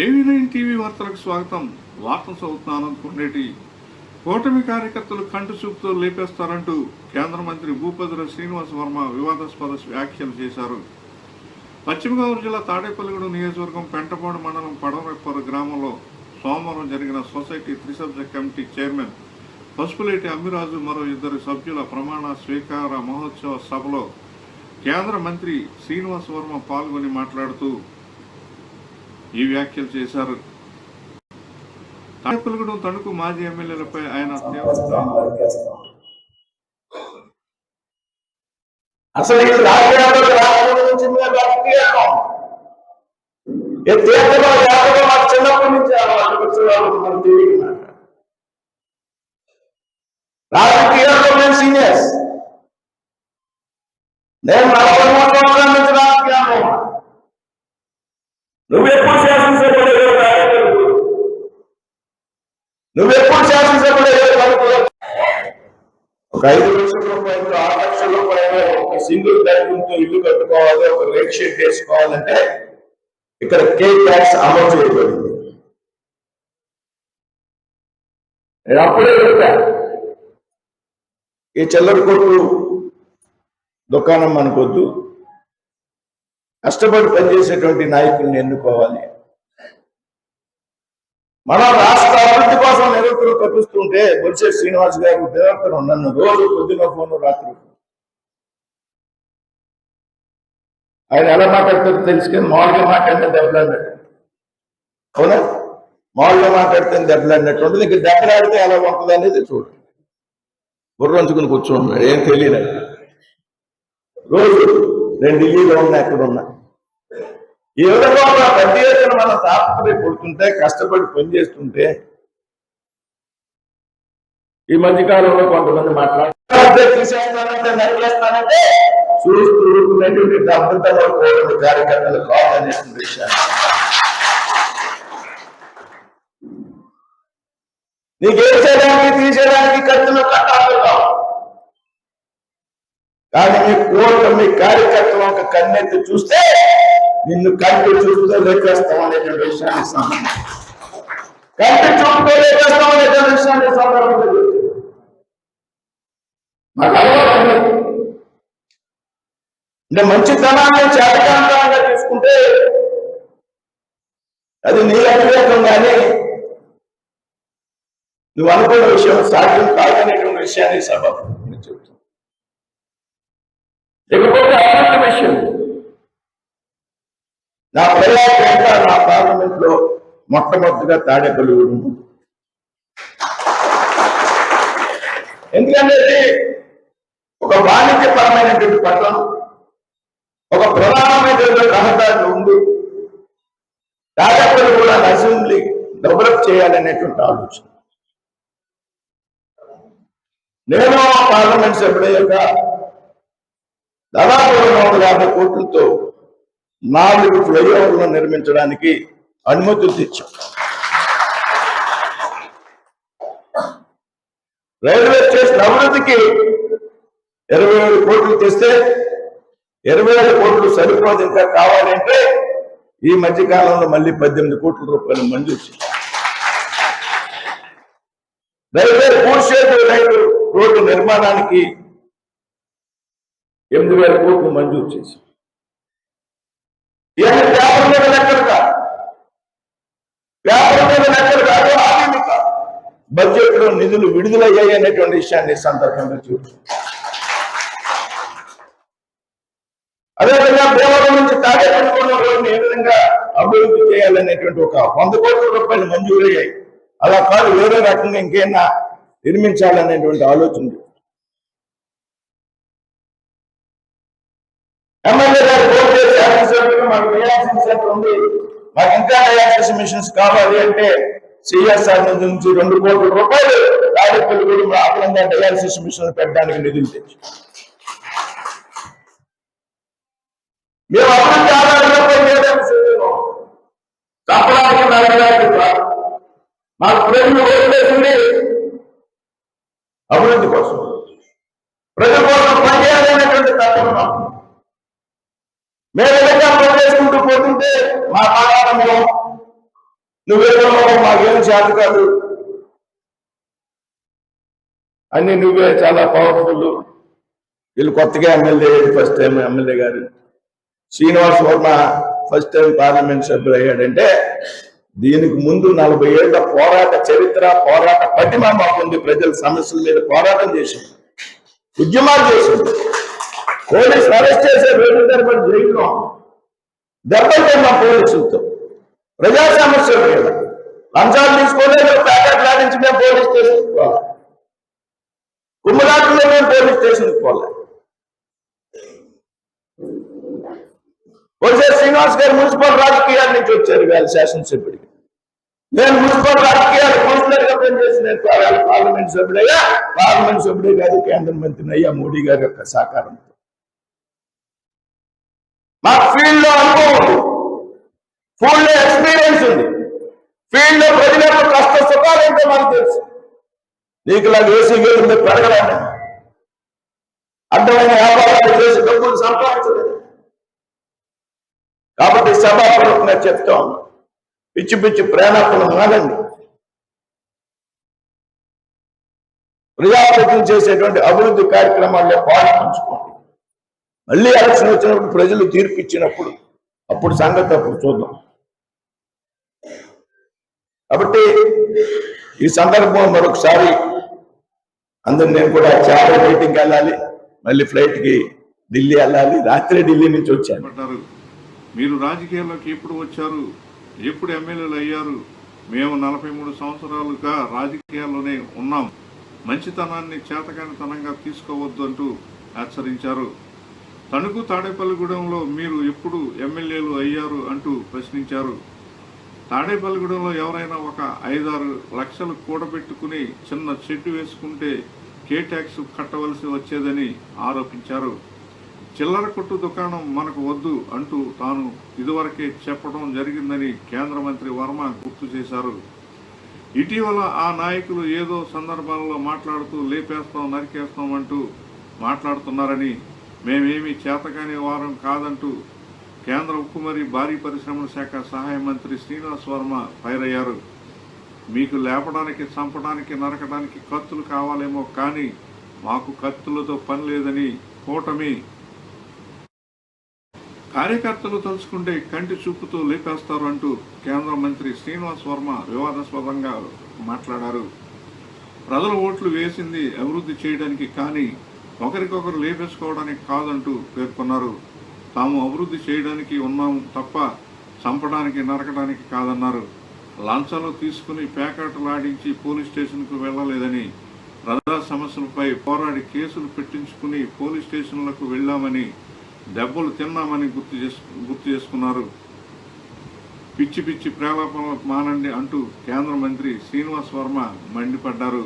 AV9 TV వార్తలకు స్వాగతం. వార్తలు చదువుతున్న ఆనంద్ కొండేటి. కూటమి కార్యకర్తలు కంటి చూపుతో లేపేస్తారంటూ కేంద్ర మంత్రి భూపతిరాజు శ్రీనివాస్ వర్మ వివాదాస్పద వ్యాఖ్యలు చేశారు. పశ్చిమ గోదావరి జిల్లా తాడేపల్లిగూడెం నియోజకవర్గం పెంటపాడు మండలం పడవరెప్పరు గ్రామంలో సోమవారం జరిగిన సొసైటీ త్రిసభ్య కమిటీ చైర్మన్ పసుపులేటి అమ్మిరాజు మరో ఇద్దరు సభ్యుల ప్రమాణ స్వీకార మహోత్సవ సభలో కేంద్ర మంత్రి శ్రీనివాస్ వర్మ పాల్గొని మాట్లాడుతూ ఈ వ్యాఖ్యలు చేశారు. తాడేపల్లిగూడెం తణుకు మాజీ ఎమ్మెల్యేలపై ఆయన చిన్నప్పటి నుంచి రాజకీయాల్లో నేను సీనియర్స్, నేను 40 సంవత్సరాల నుంచి రాజకీయాల్లో. నువ్వెప్పుడు శాసనసభ్యుడు ఒక 5 లక్షల రూపాయలు 6 లక్షల రూపాయలు ఒక సింగిల్ బెడ్రూమ్తో ఇల్లు కట్టుకోవాలి, ఒక రేట్ షీట్ వేసుకోవాలంటే ఇక్కడ కే ట్యాక్స్ అమలు చేయబడింది. నేను అప్పుడే చెప్పా, ఈ చిల్లర కొట్టు దుకాణం మనకొద్దు, కష్టపడి పనిచేసేటువంటి నాయకుల్ని ఎన్నుకోవాలి. మనం రాష్ట్ర అభివృద్ధి కోసం నిరంతరం తప్పిస్తుంటే బొలిశెట్టి శ్రీనివాస్ గారు నిరంతరం నన్ను రోజు పొద్దున ఫోన్ రాత్రి ఆయన ఎలా మాట్లాడతారో తెలుసు, కానీ మామూలుగా మాట్లాడితే దెబ్బలాడినట్టు. అవునా? మామూలుగా మాట్లాడితే దెబ్బలాడినట్టు ఉంటుంది. ఇంక దెబ్బలాడితే ఎలా ఉంటుంది అనేది చూడండి. బుర్రంచుకుని కూర్చుంటున్నాడు, ఏం తెలియదు. రోజు నేను ఢిల్లీలో ఉన్నా, ఎక్కడున్నా. ఈ విధంగా పెద్ద ఎత్తున మనం తాపత్రయపడుతుంటే, కష్టపడి పనిచేస్తుంటే, ఈ మధ్యకాలంలో కొంతమంది తీసేస్తానంటే నరికేస్తానంటే చూస్తున్నటువంటి డబ్బుతో కోరిన కార్యకర్తలు కావాలనేటువంటి విషయాన్ని నీకేం చేయడానికి తీసేయడానికి ఖర్చులు కట్టాలి కావు. కానీ మీ కార్యకర్తలు ఒక కన్నెత్తి చూస్తే నిన్ను కంటి చూపుతో లేపేస్తాం అనేటువంటి విషయాన్ని కంటి చూపుతో లేపేస్తాం అనేటువంటి విషయాన్ని సందర్భంగా మాకు అలవాటు. అంటే మంచితనాన్ని చేతకాంతంగా తీసుకుంటే అది నీ అవివేకం, కానీ నువ్వు అనుకున్న విషయం సాధ్యం కాదనేటువంటి విషయాన్ని సభకు చెబుతాను. ఇకపోతే అభివృద్ధి విషయం, నా ప్రజాపేట నా పార్లమెంట్ లో మొట్టమొదటిగా తాడేపల్లిగూడెం. ఎందుకంటే ఒక వాణిజ్యపరమైనటువంటి పట్టణం, ఒక ప్రధానమైనటువంటి రహదారులు ఉంది. తాడేపల్లిగూడెం అసెంబ్లీ డెవలప్ చేయాలనేటువంటి ఆలోచన. నేను పార్లమెంట్ సభ్యుడయ్యాక దాదాపు 250 కోట్లతో 4 ఫ్లైఓవర్లను నిర్మించడానికి అనుమతులు తెచ్చాం. రైల్వే స్టేషన్ అభివృద్ధికి 27 కోట్లు తెస్తే 27 కోట్లు సరిపోదు, ఇంకా కావాలంటే ఈ మధ్యకాలంలో మళ్ళీ 18 కోట్ల రూపాయలు మంజూరు చేశారు. రైల్వే పూర్షేటు రైలు రోడ్డు నిర్మాణానికి 8,000 కోట్లు మంజూరు చేశారు. పేపర్ మీద లెక్కలు కాదు, ఆధునిక బడ్జెట్ లో నిధులు విడుదలయ్యాయి అనేటువంటి విషయాన్ని సందర్భంగా చూస్తుంది. అదేవిధంగా దేవాలయం నుంచి తాడేపల్లిగూడెం రోడ్డుని ఏ విధంగా అభివృద్ధి చేయాలనేటువంటి ఒక 100 కోట్ల రూపాయలు మంజూరయ్యాయి. అలా కాదు, వేరే రకంగా ఇంకేనా నిర్మించాలనేటువంటి ఆలోచన. ఎమ్మెల్యే గారు ఫోన్ చేసి శాసనసభ్యులు మాకు డయాలసిస్ సెంటర్ ఉంది, మాకు ఇంకా డయాలసిస్ మిషన్స్ కావాలి అంటే సిఎస్ఆర్ నుంచి 2 కోట్ల రూపాయలు తాడేపల్లిగూడెం ఆపలంగా డయాలసిస్ మిషన్ పెట్టడానికి నిధులు తెచ్చి మేము అభివృద్ధి ఆధారంగా తప్పడానికి మాకు ప్రజలు ఓట్లేసింది అభివృద్ధి కోసం, ప్రజల కోసం పనిచేయాలనేటువంటి తత్వం. మేము విధంగా పనిచేసుకుంటూ పోతుంటే మా పాలనలో నువ్వేమో మాకేం చేత కాదు, అన్ని నువ్వే చాలా పవర్ఫుల్. వీళ్ళు కొత్తగా ఎమ్మెల్యే, ఫస్ట్ టైం ఎమ్మెల్యే గారు Srinivas Varma first time parliament సభ్యులు అయ్యాడంటే దీనికి ముందు 40 ఏళ్ల పోరాట చరిత్ర, పోరాట పటిమ మాకుంది. ప్రజల సమస్యల మీద పోరాటం చేసింది, ఉద్యమాలు చేసింది. పోలీసులు అరెస్ట్ చేసే రోజుల తరబడి జైల్లో దెబ్బలు తిన్నాం పోలీసులతో. ప్రజా సమస్యల మీద లంచాలు తీసుకోలేదు, ప్యాకెట్లు ఆడించి మేము పోలీస్ స్టేషన్కి పోవాలి, కుమ్మలాట్లో మేము పోలీస్ స్టేషన్కి పోవాలి. వచ్చే శ్రీనివాస్ గారు మున్సిపల్ రాజకీయాల నుంచి వచ్చారు, వేళ శాసనసభ్యుడికి. నేను మున్సిపల్ రాజకీయాలు కౌన్సిలర్గా పనిచేసిన పార్లమెంట్ సభ్యుడయ్యా, పార్లమెంట్ సభ్యుడే కాదు కేంద్ర మంత్రిని అయ్యా మోడీ గారి యొక్క సహకారంతో. మాకు ఫీల్డ్ లో అనుభవం ఉంది, ఫీల్డ్ లో ఎక్స్పీరియన్స్ ఉంది, ఫీల్డ్ లో ప్రజల యొక్క కష్ట సుఖాలు ఏంటో మనకు తెలుసు. నీకు ఇలా ఏసీ గేలు పెరగలేదు, అర్థమైన వ్యాపారాలు చేసి డబ్బులు సంపాదించలేదు. కాబట్టి సభాపూర్వకంగా చెప్తాం, పిచ్చి పిచ్చి ప్రేరణలు మానండి. ప్రజాప్రతినిధులు చేసేటువంటి అభివృద్ధి కార్యక్రమాల్లో పాల్పంచుకోండి. మళ్ళీ ఎలక్షన్ వచ్చినప్పుడు ప్రజలు తీర్పు ఇచ్చినప్పుడు అప్పుడు సంగతి అప్పుడు చూద్దాం. కాబట్టి ఈ సందర్భం మరొకసారి అందరు, నేను కూడా చాలా మీటింగ్కి వెళ్ళాలి, మళ్ళీ ఫ్లైట్కి ఢిల్లీ వెళ్ళాలి, రాత్రి ఢిల్లీ నుంచి వచ్చాను. మీరు రాజకీయాల్లోకి ఎప్పుడు వచ్చారు, ఎప్పుడు ఎమ్మెల్యేలు అయ్యారు? మేము 43 సంవత్సరాలుగా రాజకీయాల్లోనే ఉన్నాం, మంచితనాన్ని చేతకానితనంగా తీసుకోవద్దు అంటూ హెచ్చరించారు. తణుకు తాడేపల్లిగూడెంలో మీరు ఎప్పుడు ఎమ్మెల్యేలు అయ్యారు అంటూ ప్రశ్నించారు. తాడేపల్లిగూడెంలో ఎవరైనా ఒక 5-6 లక్షలు కూడబెట్టుకుని చిన్న షెడ్డు వేసుకుంటే కే ట్యాక్స్ కట్టవలసి వచ్చేదని ఆరోపించారు. చిల్లర కొట్టు దుకాణం మనకు వద్దు అంటూ తాను ఇదివరకే చెప్పడం జరిగిందని కేంద్ర మంత్రి వర్మ గుర్తు చేశారు. ఇటీవల ఆ నాయకులు ఏదో సందర్భాల్లో మాట్లాడుతూ లేపేస్తాం, నరికేస్తాం అంటూ మాట్లాడుతున్నారని, మేమేమీ చేతకాని వారం కాదంటూ కేంద్ర ఉక్కు మరియు భారీ పరిశ్రమల శాఖ సహాయ మంత్రి శ్రీనివాస్ వర్మ ఫైర్ అయ్యారు. మీకు లేపడానికి, చంపడానికి, నరకడానికి కత్తులు కావాలేమో కానీ మాకు కత్తులతో పని లేదని కూటమి కార్యకర్తలు తలుచుకుంటే కంటి చూపుతో లేపేస్తారు అంటూ కేంద్ర మంత్రి శ్రీనివాస్ వర్మ వివాదాస్పదంగా మాట్లాడారు. ప్రజల ఓట్లు వేసింది అభివృద్ధి చేయడానికి కానీ ఒకరికొకరు లేపేసుకోవడానికి కాదంటూ పేర్కొన్నారు. తాము అభివృద్ధి చేయడానికి ఉన్నాము తప్ప చంపడానికి, నరకడానికి కాదన్నారు. లంచాలు తీసుకుని ప్యాకెట్లాడించి పోలీస్ స్టేషన్కు వెళ్లలేదని, ప్రజా సమస్యలపై పోరాడి కేసులు పెట్టించుకుని పోలీస్ స్టేషన్లకు వెళ్లామని, దెబ్బలు తిన్నామని గుర్తు చేసుకున్నారు. పిచ్చి పిచ్చి ప్రేలాపనలు మానండి అంటూ కేంద్ర మంత్రి శ్రీనివాస్ వర్మ మండిపడ్డారు.